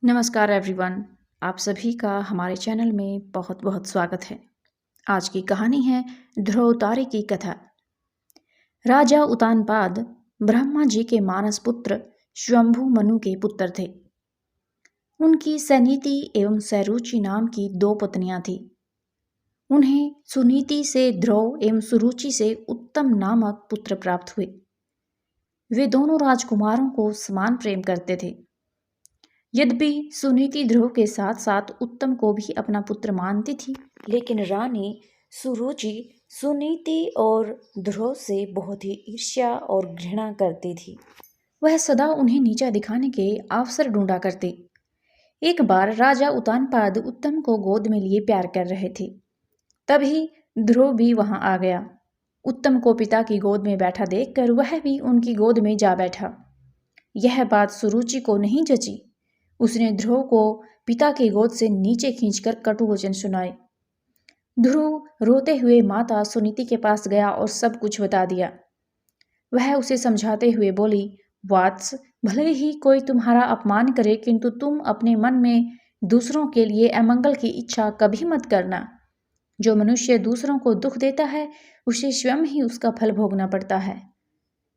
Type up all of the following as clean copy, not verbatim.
नमस्कार एवरीवन। आप सभी का हमारे चैनल में बहुत बहुत स्वागत है। आज की कहानी है ध्रुवतारे की कथा। राजा उतानपाद ब्रह्मा जी के मानस पुत्र स्वयंभू मनु के पुत्र थे। उनकी सनीति एवं सैरुचि नाम की दो पत्नियां थीं। उन्हें सुनीति से ध्रुव एवं सुरुचि से उत्तम नामक पुत्र प्राप्त हुए। वे दोनों राजकुमारों को समान प्रेम करते थे। यद्यपि सुनीति ध्रुव के साथ साथ उत्तम को भी अपना पुत्र मानती थी, लेकिन रानी सुरुचि सुनीति और ध्रुव से बहुत ही ईर्ष्या और घृणा करती थी। वह सदा उन्हें नीचा दिखाने के अवसर ढूंढा करती। एक बार राजा उतानपाद उत्तम को गोद में लिए प्यार कर रहे थे। तभी ध्रुव भी वहां आ गया। उत्तम को पिता की गोद में बैठा देखकर वह भी उनकी गोद में जा बैठा। यह बात सुरुचि को नहीं जची। उसने ध्रुव को पिता की गोद से नीचे खींचकर कटु वचन सुनाए। ध्रुव रोते हुए माता सुनीति के पास गया और सब कुछ बता दिया। वह उसे समझाते हुए बोली, वात्स, भले ही कोई तुम्हारा अपमान करे, किंतु तुम अपने मन में दूसरों के लिए अमंगल की इच्छा कभी मत करना। जो मनुष्य दूसरों को दुख देता है उसे स्वयं ही उसका फल भोगना पड़ता है।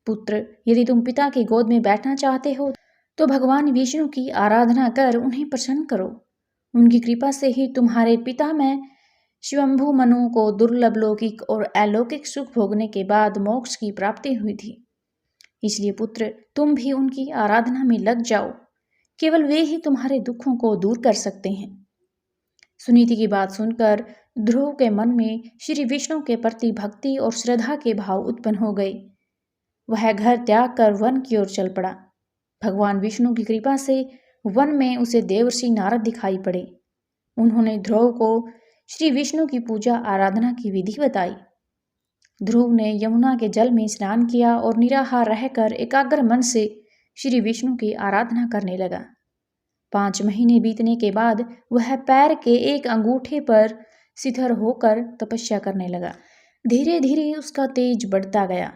पुत्र, यदि तुम पिता की गोद में बैठना चाहते हो तो भगवान विष्णु की आराधना कर उन्हें प्रसन्न करो। उनकी कृपा से ही तुम्हारे पिता में स्वयंभू मनु को दुर्लभ लौकिक और अलौकिक सुख भोगने के बाद मोक्ष की प्राप्ति हुई थी। इसलिए पुत्र, तुम भी उनकी आराधना में लग जाओ। केवल वे ही तुम्हारे दुखों को दूर कर सकते हैं। सुनीति की बात सुनकर ध्रुव के मन में श्री विष्णु के प्रति भक्ति और श्रद्धा के भाव उत्पन्न हो गए। वह घर त्याग कर वन की ओर चल पड़ा। भगवान विष्णु की कृपा से वन में उसे देवर्षि नारद दिखाई पड़े। उन्होंने ध्रुव को श्री विष्णु की पूजा आराधना की विधि बताई। ध्रुव ने यमुना के जल में स्नान किया और निराहार रहकर एकाग्र मन से श्री विष्णु की आराधना करने लगा। 5 महीने बीतने के बाद वह पैर के एक अंगूठे पर शिथिर होकर तपस्या करने लगा। धीरे धीरे उसका तेज बढ़ता गया।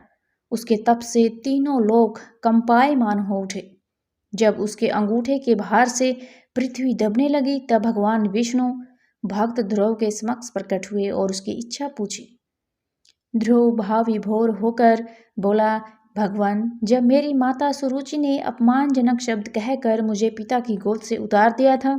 उसके तप से तीनों लोक कंपायमान हो उठे। जब उसके अंगूठे के भार से पृथ्वी दबने लगी तब भगवान विष्णु भक्त ध्रुव के समक्ष प्रकट हुए और उसकी इच्छा पूछी। ध्रुव भाव विभोर होकर बोला, भगवान, जब मेरी माता सुरुचि ने अपमानजनक शब्द कहकर मुझे पिता की गोद से उतार दिया था,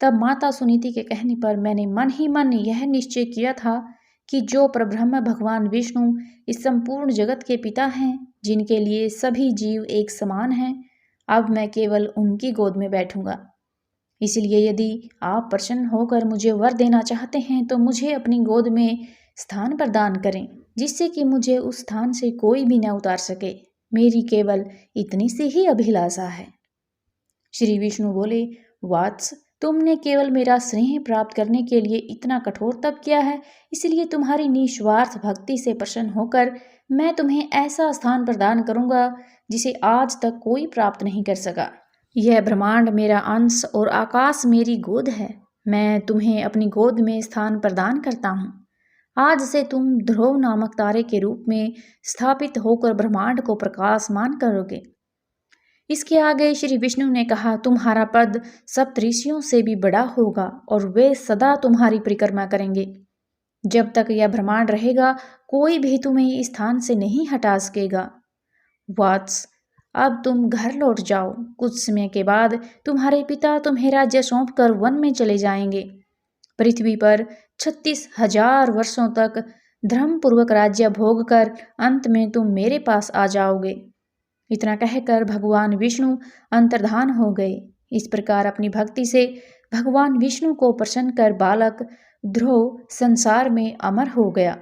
तब माता सुनीति के कहने पर मैंने मन ही मन यह निश्चय किया था कि जो परब्रह्म भगवान विष्णु इस संपूर्ण जगत के पिता हैं, जिनके लिए सभी जीव एक समान हैं, अब मैं केवल उनकी गोद में बैठूंगा। इसलिए यदि आप प्रसन्न होकर मुझे वर देना चाहते हैं तो मुझे अपनी गोद में स्थान प्रदान करें, जिससे कि मुझे उस स्थान से कोई भी न उतार सके। मेरी केवल इतनी सी ही अभिलाषा है। श्री विष्णु बोले, वात्स, तुमने केवल मेरा स्नेह प्राप्त करने के लिए इतना कठोर तप किया है, इसलिए तुम्हारी निस्वार्थ भक्ति से प्रसन्न होकर मैं तुम्हें ऐसा स्थान प्रदान करूंगा जिसे आज तक कोई प्राप्त नहीं कर सका। यह ब्रह्मांड मेरा अंश और आकाश मेरी गोद है। मैं तुम्हें अपनी गोद में स्थान प्रदान करता हूँ। आज से तुम ध्रुव नामक तारे के रूप में स्थापित होकर ब्रह्मांड को प्रकाशमान करोगे। इसके आगे श्री विष्णु ने कहा, तुम्हारा पद सप्तऋषियों से भी बड़ा होगा और वे सदा तुम्हारी परिक्रमा करेंगे। जब तक यह ब्रह्मांड रहेगा कोई भी तुम्हें इस स्थान से नहीं हटा सकेगा। वात्स, अब तुम घर लौट जाओ। कुछ समय के बाद तुम्हारे पिता तुम्हें राज्य सौंप कर वन में चले जाएंगे। पृथ्वी पर 36,000 वर्षों तक धर्मपूर्वक राज्य भोग कर अंत में तुम मेरे पास आ जाओगे। इतना कहकर भगवान विष्णु अंतर्धान हो गए। इस प्रकार अपनी भक्ति से भगवान विष्णु को प्रसन्न कर बालक ध्रुव संसार में अमर हो गया।